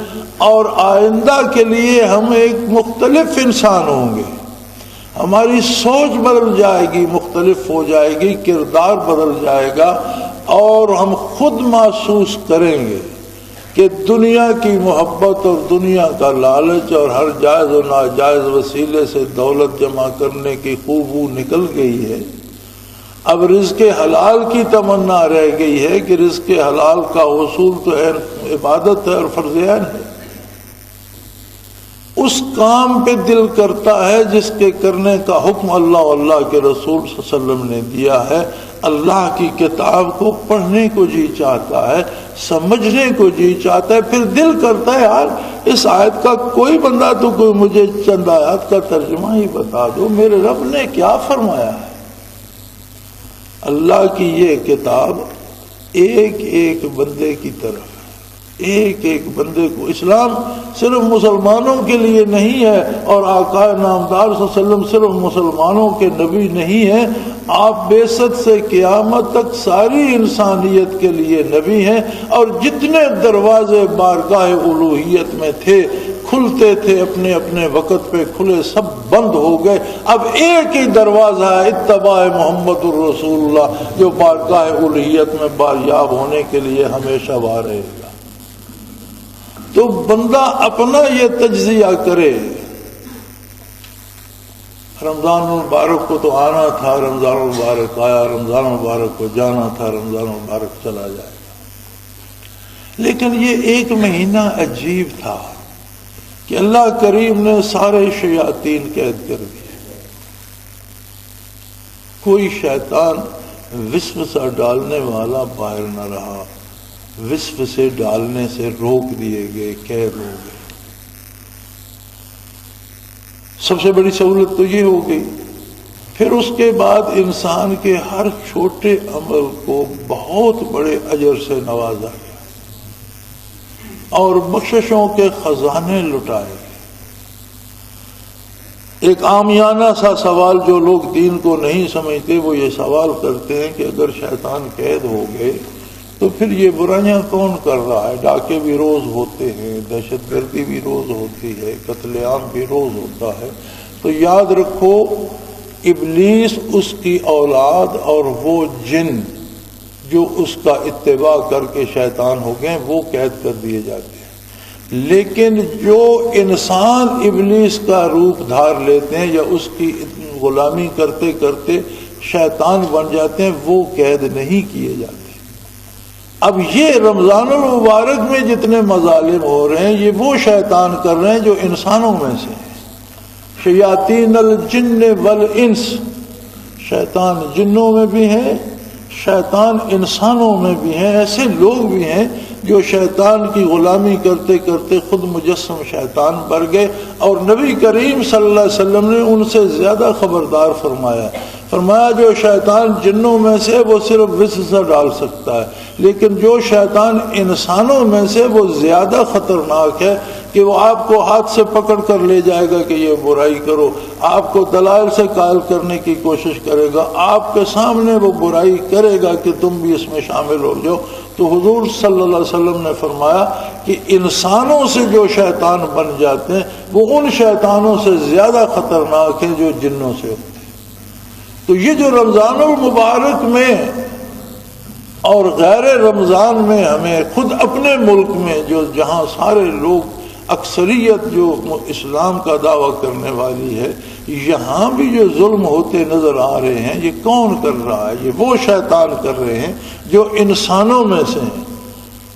اور آئندہ کے لیے ہم ایک مختلف انسان ہوں گے۔ ہماری سوچ بدل جائے گی، مختلف ہو جائے گی، کردار بدل جائے گا، اور ہم خود محسوس کریں گے کہ دنیا کی محبت اور دنیا کا لالچ اور ہر جائز و ناجائز وسیلے سے دولت جمع کرنے کی خوبو نکل گئی ہے۔ اب رزق حلال کی تمنا رہ گئی ہے کہ رزق حلال کا حصول تو عبادت ہے اور فرض عین ہے۔ اس کام پہ دل کرتا ہے جس کے کرنے کا حکم اللہ اور اللہ کے رسول صلی اللہ علیہ وسلم نے دیا ہے۔ اللہ کی کتاب کو پڑھنے کو جی چاہتا ہے، سمجھنے کو جی چاہتا ہے، پھر دل کرتا ہے یار اس آیت کا کوئی بندہ تو کوئی مجھے چند آیات کا ترجمہ ہی بتا دو، میرے رب نے کیا فرمایا ہے۔ اللہ کی یہ کتاب ایک ایک بندے کی طرف، ایک ایک بندے کو، اسلام صرف مسلمانوں کے لیے نہیں ہے، اور آقا نامدار صلی اللہ علیہ وسلم صرف مسلمانوں کے نبی نہیں ہیں، آپ بعثت سے قیامت تک ساری انسانیت کے لیے نبی ہیں، اور جتنے دروازے بارگاہ الوہیت میں تھے کھلتے تھے اپنے اپنے وقت پہ کھلے، سب بند ہو گئے۔ اب ایک ہی دروازہ ہے اتباع محمد الرسول اللہ، جو بارگاہ الوہیت میں باریاب ہونے کے لیے ہمیشہ وہاں رہے گا۔ تو بندہ اپنا یہ تجزیہ کرے، رمضان المبارک کو تو آنا تھا، رمضان المبارک آیا، رمضان المبارک کو جانا تھا، رمضان المبارک چلا جائے گا۔ لیکن یہ ایک مہینہ عجیب تھا کہ اللہ کریم نے سارے شیاطین قید کر دیے، کوئی شیطان وسوسہ ڈالنے والا باہر نہ رہا، وسوسے ڈالنے سے روک دیے گئے، قید ہو گئے۔ سب سے بڑی سہولت تو یہ ہو گئی۔ پھر اس کے بعد انسان کے ہر چھوٹے عمل کو بہت بڑے اجر سے نوازا گیا اور بخششوں کے خزانے لٹائے گئے۔ ایک عامیانہ سا سوال جو لوگ دین کو نہیں سمجھتے وہ یہ سوال کرتے ہیں کہ اگر شیطان قید ہو گئے تو پھر یہ برائیاں کون کر رہا ہے؟ ڈاکے بھی روز ہوتے ہیں، دہشت گردی بھی روز ہوتی ہے، قتل عام بھی روز ہوتا ہے۔ تو یاد رکھو ابلیس، اس کی اولاد اور وہ جن جو اس کا اتباع کر کے شیطان ہو گئے وہ قید کر دیے جاتے ہیں، لیکن جو انسان ابلیس کا روپ دھار لیتے ہیں یا اس کی غلامی کرتے کرتے شیطان بن جاتے ہیں وہ قید نہیں کیے جاتے۔ اب یہ رمضان المبارک میں جتنے مظالم ہو رہے ہیں یہ وہ شیطان کر رہے ہیں جو انسانوں میں سے ہیں۔ شیاطین الجن والانس، شیطان جنوں میں بھی ہیں، شیطان انسانوں میں بھی ہیں۔ ایسے لوگ بھی ہیں جو شیطان کی غلامی کرتے کرتے خود مجسم شیطان بن گئے، اور نبی کریم صلی اللہ علیہ وسلم نے ان سے زیادہ خبردار فرمایا جو شیطان جنوں میں سے وہ صرف وسوسہ ڈال سکتا ہے، لیکن جو شیطان انسانوں میں سے وہ زیادہ خطرناک ہے کہ وہ آپ کو ہاتھ سے پکڑ کر لے جائے گا کہ یہ برائی کرو، آپ کو دلائل سے قائل کرنے کی کوشش کرے گا، آپ کے سامنے وہ برائی کرے گا کہ تم بھی اس میں شامل ہو جاؤ۔ تو حضور صلی اللہ علیہ وسلم نے فرمایا کہ انسانوں سے جو شیطان بن جاتے ہیں وہ ان شیطانوں سے زیادہ خطرناک ہیں جو جنوں سے ہوتے ہیں۔ تو یہ جو رمضان المبارک میں اور غیر رمضان میں ہمیں خود اپنے ملک میں جہاں سارے لوگ اکثریت جو اسلام کا دعویٰ کرنے والی ہے، یہاں بھی جو ظلم ہوتے نظر آ رہے ہیں یہ کون کر رہا ہے؟ یہ وہ شیطان کر رہے ہیں جو انسانوں میں سے ہیں،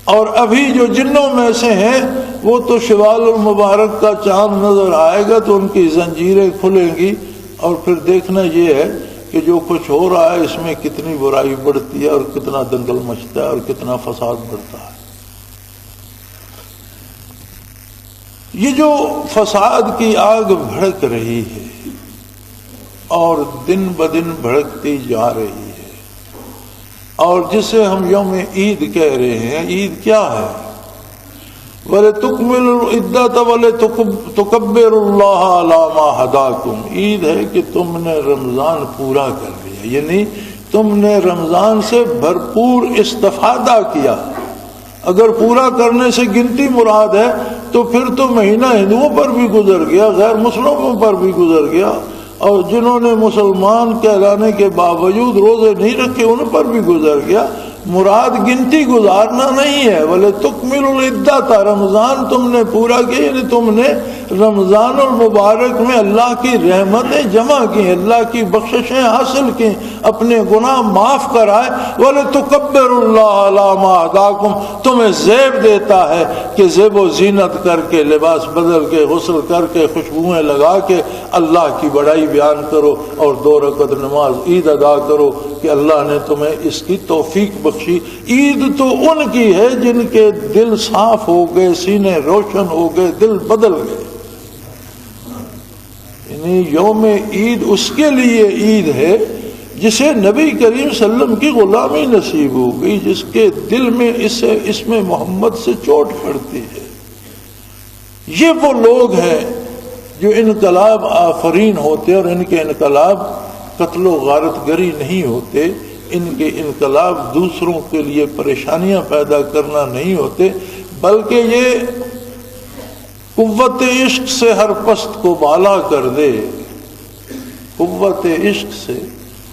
اور ابھی جو جنوں میں سے ہیں وہ تو شوال المبارک کا چاند نظر آئے گا تو ان کی زنجیریں کھلیں گی، اور پھر دیکھنا یہ ہے کہ جو کچھ ہو رہا ہے اس میں کتنی برائی بڑھتی ہے اور کتنا دنگل مچتا ہے اور کتنا فساد بڑھتا ہے۔ یہ جو فساد کی آگ بھڑک رہی ہے اور دن بدن بھڑکتی جا رہی ہے، اور جسے ہم یوم عید کہہ رہے ہیں، عید کیا ہے؟ وَلِتُكْمِلُوا الْعِدَّةَ وَلِتُكَبِّرُوا اللَّهَ عَلَى مَا هَدَاكُمْ۔ عید ہے کہ تم نے رمضان پورا کر لیا، یعنی تم نے رمضان سے بھرپور استفادہ کیا۔ اگر پورا کرنے سے گنتی مراد ہے تو پھر تو مہینہ ہندوؤں پر بھی گزر گیا، غیر مسلموں پر بھی گزر گیا، اور جنہوں نے مسلمان کہلانے کے باوجود روزے نہیں رکھے ان پر بھی گزر گیا۔ مراد گنتی گزارنا نہیں ہے۔ وَلِتُكْمِلُوا الْعِدَّةَ، رمضان تم نے پورا کیا، یعنی تم نے رمضان المبارک میں اللہ کی رحمتیں جمع کی، اللہ کی بخششیں حاصل کی، اپنے گناہ معاف کرائے۔ وَلِتُكَبِّرُوا اللَّهَ عَلَى مَا هَدَاكُمْ، تمہیں زیب دیتا ہے کہ زیب و زینت کر کے، لباس بدل کے، غسل کر کے، خوشبوئیں لگا کے اللہ کی بڑائی بیان کرو اور 2 رکعت نماز عید ادا کرو کہ اللہ نے تمہیں اس کی توفیق بخشی۔ عید تو ان کی ہے جن کے دل صاف ہو گئے، سینے روشن ہو گئے، دل بدل گئے۔ یعنی یوم عید اس کے لیے عید ہے جسے نبی کریم صلی اللہ علیہ وسلم کی غلامی نصیب ہو گئی، جس کے دل میں اس میں محمد سے چوٹ پڑتی ہے۔ یہ وہ لوگ ہیں جو انقلاب آفرین ہوتے، اور ان کے انقلاب قتل و غارت گری نہیں ہوتے، ان کے انقلاب دوسروں کے لیے پریشانیاں پیدا کرنا نہیں ہوتے، بلکہ یہ قوت عشق سے ہر پست کو بالا کر دے، قوت عشق سے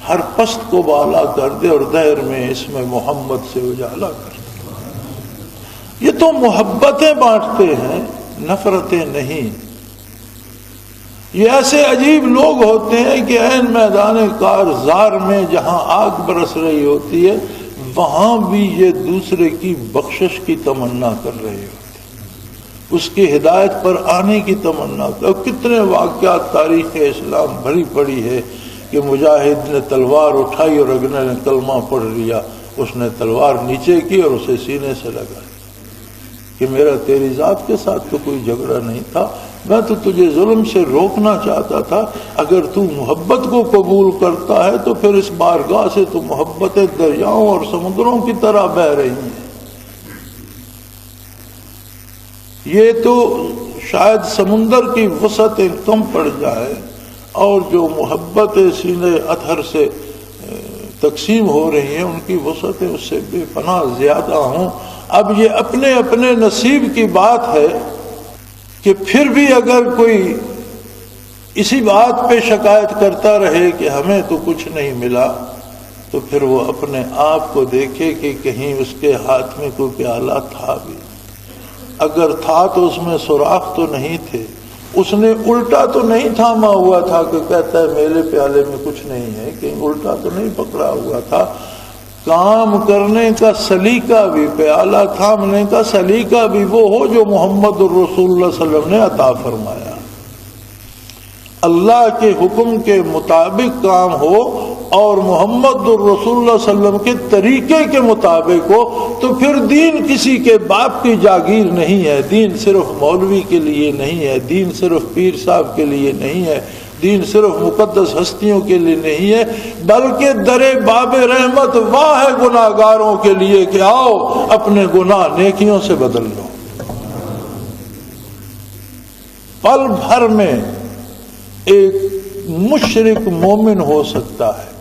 ہر پست کو بالا کر دے اور دہر میں اس میں محمد سے اجالا کر دے۔ یہ تو محبتیں بانٹتے ہیں، نفرتیں نہیں۔ یہ ایسے عجیب لوگ ہوتے ہیں کہ عین میدان کارزار میں جہاں آگ برس رہی ہوتی ہے وہاں بھی یہ دوسرے کی بخشش کی تمنا کر رہے ہوتے ہیں، اس کی ہدایت پر آنے کی تمنا کر۔ کتنے واقعات تاریخ اسلام بھری پڑی ہے کہ مجاہد نے تلوار اٹھائی اور اگلے نے کلمہ پڑھ لیا، اس نے تلوار نیچے کی اور اسے سینے سے لگائی کہ میرا تیری ذات کے ساتھ تو کوئی جھگڑا نہیں تھا، میں تو تجھے ظلم سے روکنا چاہتا تھا، اگر تو محبت کو قبول کرتا ہے تو پھر اس بارگاہ سے تو محبتیں دریاؤں اور سمندروں کی طرح بہہ رہی ہیں۔ یہ تو شاید سمندر کی وسعتیں کم پڑ جائے اور جو محبت سینے اطہر سے تقسیم ہو رہی ہیں ان کی وسعتیں اس سے بے پناہ زیادہ ہوں۔ اب یہ اپنے اپنے نصیب کی بات ہے کہ پھر بھی اگر کوئی اسی بات پہ شکایت کرتا رہے کہ ہمیں تو کچھ نہیں ملا، تو پھر وہ اپنے آپ کو دیکھے کہ کہیں اس کے ہاتھ میں کوئی پیالہ تھا بھی، اگر تھا تو اس میں سوراخ تو نہیں تھے، اس نے الٹا تو نہیں تھاما ہوا تھا کہ کہتا ہے میرے پیالے میں کچھ نہیں ہے، کہیں الٹا تو نہیں پکڑا ہوا تھا۔ کام کرنے کا سلیقہ بھی، پیالہ تھامنے کا سلیقہ بھی وہ ہو جو محمد الرسول اللہ صلی اللہ علیہ وسلم نے عطا فرمایا۔ اللہ کے حکم کے مطابق کام ہو اور محمد الرسول اللہ صلی اللہ علیہ وسلم کے طریقے کے مطابق ہو، تو پھر دین کسی کے باپ کی جاگیر نہیں ہے، دین صرف مولوی کے لیے نہیں ہے، دین صرف پیر صاحب کے لیے نہیں ہے، دین صرف مقدس ہستیوں کے لیے نہیں ہے، بلکہ در باب رحمت واہ ہے گناہ گاروں کے لیے کہ آؤ اپنے گناہ نیکیوں سے بدل لو۔ پل بھر میں ایک مشرک مومن ہو سکتا ہے،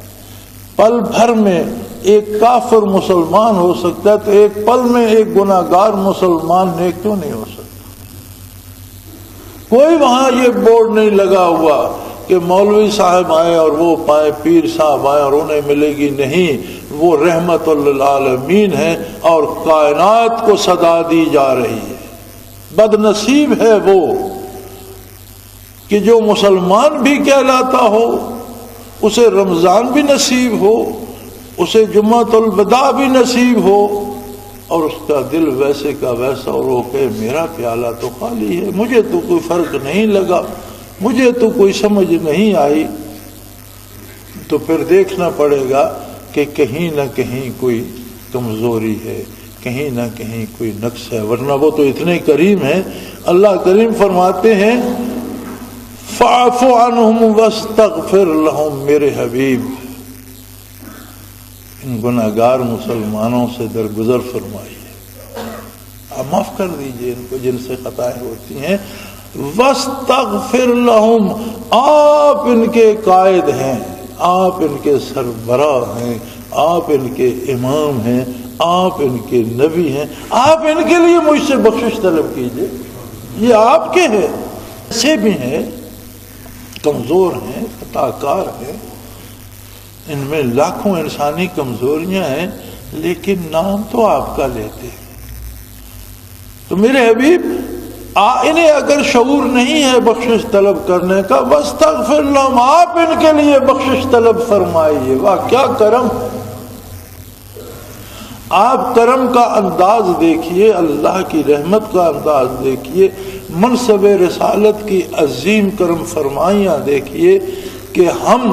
پل بھر میں ایک کافر مسلمان ہو سکتا ہے، تو ایک پل میں ایک گناہ گار مسلمان نیک کیوں نہیں ہو سکتا؟ کوئی وہاں یہ بورڈ نہیں لگا ہوا کہ مولوی صاحب آئے اور وہ پائے، پیر صاحب آئے اور انہیں ملے گی، نہیں، وہ رحمت للعالمین ہے اور کائنات کو صدا دی جا رہی ہے۔ بد نصیب ہے وہ کہ جو مسلمان بھی کہلاتا ہو، اسے رمضان بھی نصیب ہو، اسے جمعۃ الوداع بھی نصیب ہو، اور اس کا دل ویسے کا ویسا، اور وہ کہ میرا پیالہ تو خالی ہے، مجھے تو کوئی فرق نہیں لگا، مجھے تو کوئی سمجھ نہیں آئی، تو پھر دیکھنا پڑے گا کہ کہیں نہ کہیں کوئی کمزوری ہے، کہیں نہ کہیں کوئی نقص ہے، ورنہ وہ تو اتنے کریم ہیں۔ اللہ کریم فرماتے ہیں فاعف عنہم واستغفر لہم، میرے حبیب ان گناہ گار مسلمانوں سے درگزر فرمائیے، آپ معاف کر دیجئے ان کو جن سے خطائیں ہوتی ہیں۔ واستغفر لہم، آپ ان کے قائد ہیں، آپ ان کے سربراہ ہیں، آپ ان کے امام ہیں، آپ ان کے نبی ہیں، آپ ان کے لیے مجھ سے بخشش طلب کیجئے، یہ آپ کے ہیں، ایسے بھی ہیں، کمزور ہیں، خطا کار ہیں، ان میں لاکھوں انسانی کمزوریاں ہیں، لیکن نام تو آپ کا لیتے ہیں۔ تو میرے حبیب انہیں اگر شعور نہیں ہے بخشش طلب کرنے کا، واستغفر لہم، آپ ان کے لیے بخشش طلب فرمائیے۔ واہ کیا کرم! آپ کرم کا انداز دیکھیے، اللہ کی رحمت کا انداز دیکھیے، منصب رسالت کی عظیم کرم فرمائیاں دیکھیے کہ ہم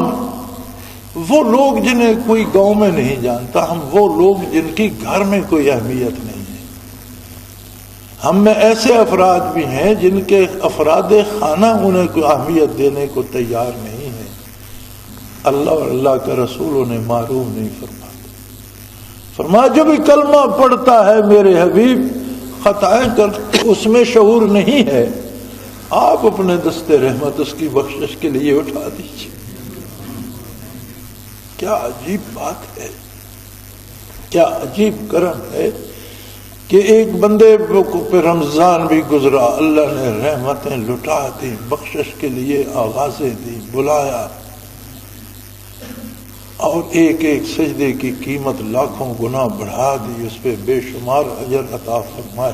وہ لوگ جنہیں کوئی گاؤں میں نہیں جانتا، ہم وہ لوگ جن کی گھر میں کوئی اہمیت نہیں ہے، ہم میں ایسے افراد بھی ہیں جن کے افراد خانہ انہیں کوئی اہمیت دینے کو تیار نہیں ہے، اللہ اور اللہ کا رسول انہیں معروف نہیں فرماتے۔ فرمایا جو بھی کلمہ پڑھتا ہے میرے حبیب خطائیں کرتے اس میں شعور نہیں ہے، آپ اپنے دست رحمت اس کی بخشش کے لیے اٹھا دیجیے۔ کیا عجیب بات ہے، کیا عجیب کرم ہے کہ ایک بندے پہ رمضان بھی گزرا، اللہ نے رحمتیں لٹا دی، بخشش کے لیے آوازیں دی، بلایا، اور ایک ایک سجدے کی قیمت لاکھوں گنا بڑھا دی، اس پہ بے شمار اجر عطا فرمائے۔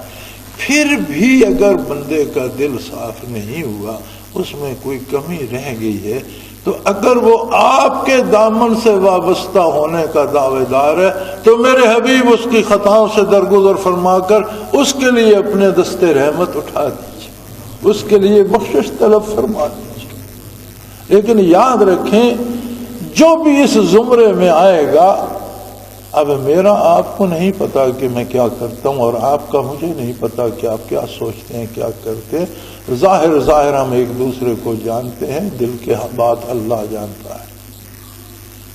پھر بھی اگر بندے کا دل صاف نہیں ہوا، اس میں کوئی کمی رہ گئی ہے، تو اگر وہ آپ کے دامن سے وابستہ ہونے کا دعوے دار ہے تو میرے حبیب اس کی خطاؤں سے درگزر فرما کر اس کے لیے اپنے دست رحمت اٹھا دیجیے، اس کے لیے بخشش طلب فرما دیجیے۔ لیکن یاد رکھیں جو بھی اس زمرے میں آئے گا اب میرا آپ کو نہیں پتا کہ میں کیا کرتا ہوں، اور آپ کا مجھے نہیں پتا کہ آپ کیا سوچتے ہیں، کیا کرتے ہیں۔ ظاہر ہم ایک دوسرے کو جانتے ہیں، دل کے بات اللہ جانتا ہے،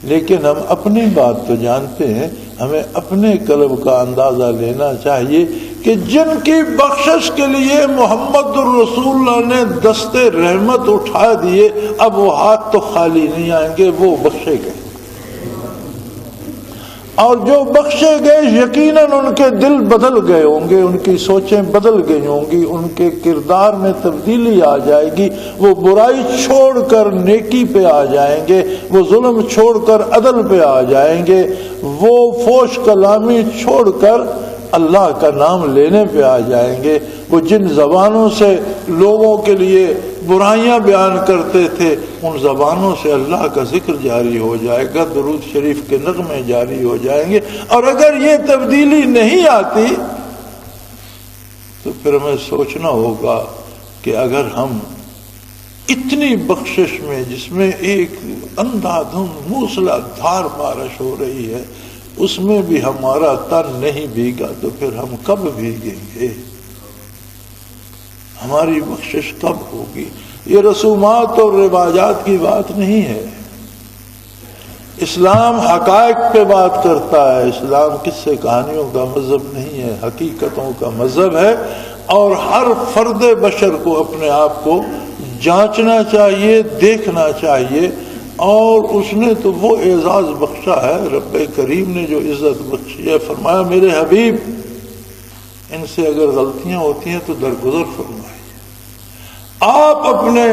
لیکن ہم اپنی بات تو جانتے ہیں۔ ہمیں اپنے قلب کا اندازہ لینا چاہیے کہ جن کی بخشش کے لیے محمد الرسول اللہ نے دستے رحمت اٹھا دیے، اب وہ ہاتھ تو خالی نہیں آئیں گے، وہ بخشے گئے، اور جو بخشے گئے یقیناً ان کے دل بدل گئے ہوں گے، ان کی سوچیں بدل گئی ہوں گی، ان کے کردار میں تبدیلی آ جائے گی، وہ برائی چھوڑ کر نیکی پہ آ جائیں گے، وہ ظلم چھوڑ کر عدل پہ آ جائیں گے، وہ فوش کلامی چھوڑ کر اللہ کا نام لینے پہ آ جائیں گے، وہ جن زبانوں سے لوگوں کے لیے برائیاں بیان کرتے تھے ان زبانوں سے اللہ کا ذکر جاری ہو جائے گا، درود شریف کے نغمے جاری ہو جائیں گے۔ اور اگر یہ تبدیلی نہیں آتی تو پھر ہمیں سوچنا ہوگا کہ اگر ہم اتنی بخشش میں، جس میں ایک اندھا دھند موسلا دھار بارش ہو رہی ہے، اس میں بھی ہمارا تن نہیں بھیگا تو پھر ہم کب بھیگیں گے؟ ہماری بخشش کب ہوگی؟ یہ رسومات اور رواجات کی بات نہیں ہے، اسلام حقائق پہ بات کرتا ہے، اسلام قصے کہانیوں کا مذہب نہیں ہے، حقیقتوں کا مذہب ہے، اور ہر فرد بشر کو اپنے آپ کو جانچنا چاہیے، دیکھنا چاہیے، اور اس نے تو وہ اعزاز بخشا ہے، رب کریم نے جو عزت بخشی ہے، فرمایا میرے حبیب ان سے اگر غلطیاں ہوتی ہیں تو درگزر فرمائیے، آپ اپنے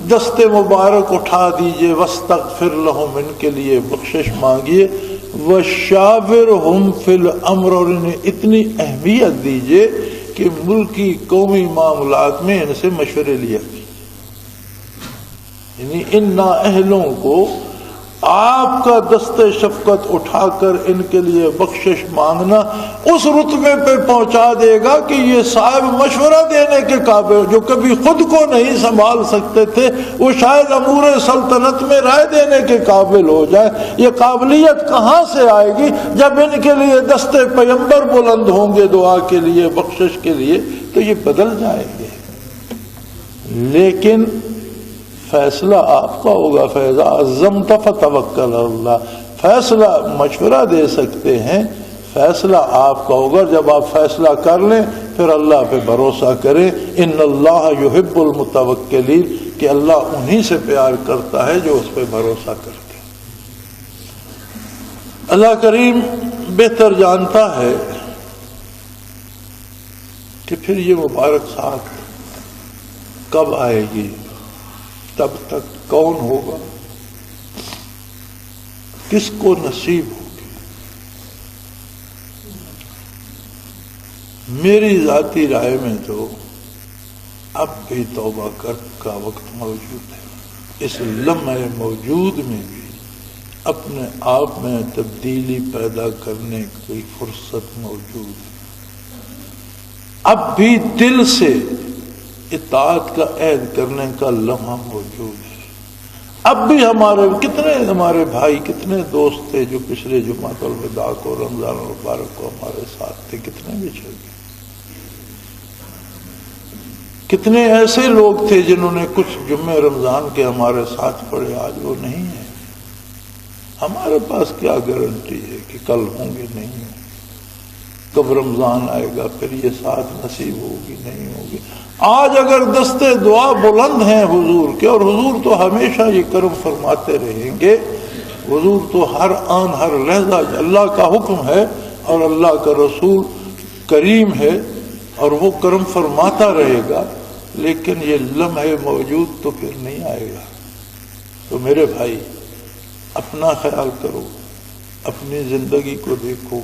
دست مبارک اٹھا دیجئے، واستغفر لہم، ان کے لیے بخشش مانگیے، وشاورہم فی الامر، اور انہیں اتنی اہمیت دیجئے کہ ملکی قومی معاملات میں ان سے مشورے لیا کیجیے، یعنی ان نااہلوں کو آپ کا دست شفقت اٹھا کر ان کے لیے بخشش مانگنا اس رتبے پہ پہنچا دے گا کہ یہ صاحب مشورہ دینے کے قابل، جو کبھی خود کو نہیں سنبھال سکتے تھے، وہ شاید امور سلطنت میں رائے دینے کے قابل ہو جائے۔ یہ قابلیت کہاں سے آئے گی؟ جب ان کے لیے دست پیمبر بلند ہوں گے دعا کے لیے، بخشش کے لیے، تو یہ بدل جائیں گے۔ لیکن فیصلہ آپ کا ہوگا، فیضا عزمت فتوکل اللہ، فیصلہ مشورہ دے سکتے ہیں، فیصلہ آپ کا ہوگا۔ جب آپ فیصلہ کر لیں پھر اللہ پہ بھروسہ کریں، ان اللہ یحب المتوکلین، کہ اللہ انہی سے پیار کرتا ہے جو اس پہ بھروسہ کرتے ہیں۔ اللہ کریم بہتر جانتا ہے کہ پھر یہ مبارک ساتھ کب آئے گی، تب تک کون ہوگا، کس کو نصیب ہوگی۔ میری ذاتی رائے میں تو اب بھی توبہ کا وقت موجود ہے، اس لمحے موجود میں بھی اپنے آپ میں تبدیلی پیدا کرنے کی فرصت موجود ہے، اب بھی دل سے اطاعت کا عہد کرنے کا لمحہ موجود ہے۔ اب بھی ہمارے بھائی، کتنے دوست تھے جو پچھلے جمعۃ الوداع کو، رمضان المبارک کو ہمارے ساتھ تھے، کتنے بچھڑ گئے۔ کتنے ایسے لوگ تھے جنہوں نے کچھ جمعے رمضان کے ہمارے ساتھ پڑھے، آج وہ نہیں ہیں۔ ہمارے پاس کیا گارنٹی ہے کہ کل ہوں گے، نہیں ہوں گے، کب رمضان آئے گا پھر یہ ساتھ نصیب ہوگی، نہیں ہوگی۔ آج اگر دستے دعا بلند ہیں حضور کے، اور حضور تو ہمیشہ یہ کرم فرماتے رہیں گے، حضور تو ہر آن ہر لحظہ اللہ کا حکم ہے اور اللہ کا رسول کریم ہے اور وہ کرم فرماتا رہے گا، لیکن یہ لمحے موجود تو پھر نہیں آئے گا۔ تو میرے بھائی اپنا خیال کرو، اپنی زندگی کو دیکھو،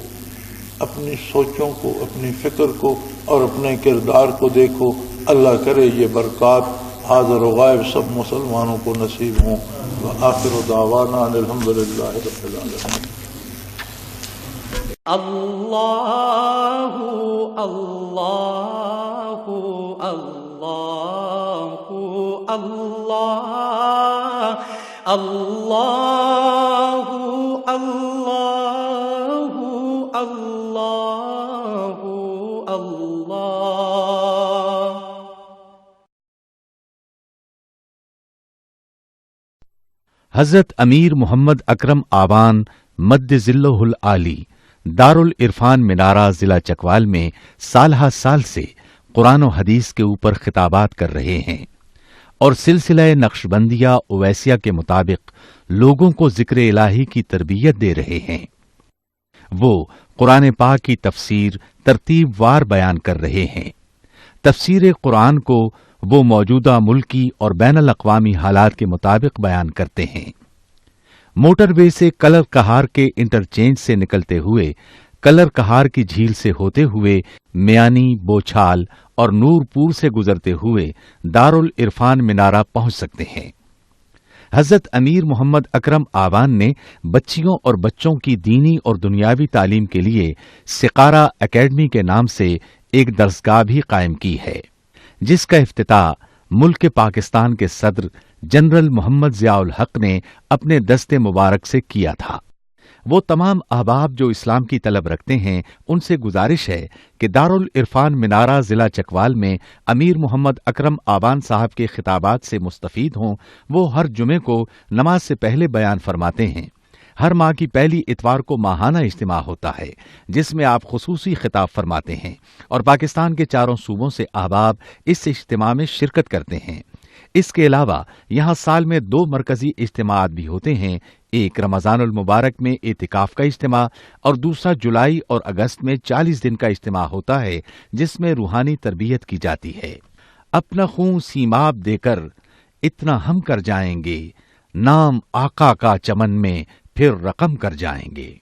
اپنی سوچوں کو، اپنی فکر کو اور اپنے کردار کو دیکھو۔ اللہ کرے یہ برکات حاضر و غائب سب مسلمانوں کو نصیب ہوں۔ وآخر دعوانا ان الحمدللہ رب العالمین۔ اللہ اللہ اللہ اللہ اللہ اللہ حضرت امیر محمد اکرم آبان مد ذلہ العالی دارالعرفان منارہ ضلع چکوال میں سالہ سال سے قرآن و حدیث کے اوپر خطابات کر رہے ہیں اور سلسلہ نقشبندیہ اویسیہ کے مطابق لوگوں کو ذکر الہی کی تربیت دے رہے ہیں۔ وہ قرآن پاک کی تفسیر ترتیب وار بیان کر رہے ہیں۔ تفسیر قرآن کو وہ موجودہ ملکی اور بین الاقوامی حالات کے مطابق بیان کرتے ہیں۔ موٹر وے سے کلر کہار کے انٹرچینج سے نکلتے ہوئے کلر کہار کی جھیل سے ہوتے ہوئے میانی، بوچھال اور نور پور سے گزرتے ہوئے دارالعرفان منارہ پہنچ سکتے ہیں۔ حضرت امیر محمد اکرم آبان نے بچیوں اور بچوں کی دینی اور دنیاوی تعلیم کے لیے سقارہ اکیڈمی کے نام سے ایک درسگاہ بھی قائم کی ہے، جس کا افتتاح ملک پاکستان کے صدر جنرل محمد ضیاء الحق نے اپنے دست مبارک سے کیا تھا۔ وہ تمام احباب جو اسلام کی طلب رکھتے ہیں ان سے گزارش ہے کہ دارالعرفان منارہ ضلع چکوال میں امیر محمد اکرم آبان صاحب کے خطابات سے مستفید ہوں۔ وہ ہر جمعے کو نماز سے پہلے بیان فرماتے ہیں۔ ہر ماہ کی پہلی اتوار کو ماہانہ اجتماع ہوتا ہے جس میں آپ خصوصی خطاب فرماتے ہیں اور پاکستان کے چاروں صوبوں سے احباب اس اجتماع میں شرکت کرتے ہیں۔ اس کے علاوہ یہاں سال میں 2 مرکزی اجتماعات بھی ہوتے ہیں، ایک رمضان المبارک میں اعتکاف کا اجتماع اور دوسرا جولائی اور اگست میں 40 دن کا اجتماع ہوتا ہے جس میں روحانی تربیت کی جاتی ہے۔ اپنا خون سیماب دے کر اتنا ہم کر جائیں گے، نام آقا کا چمن میں پھر رقم کر جائیں گے۔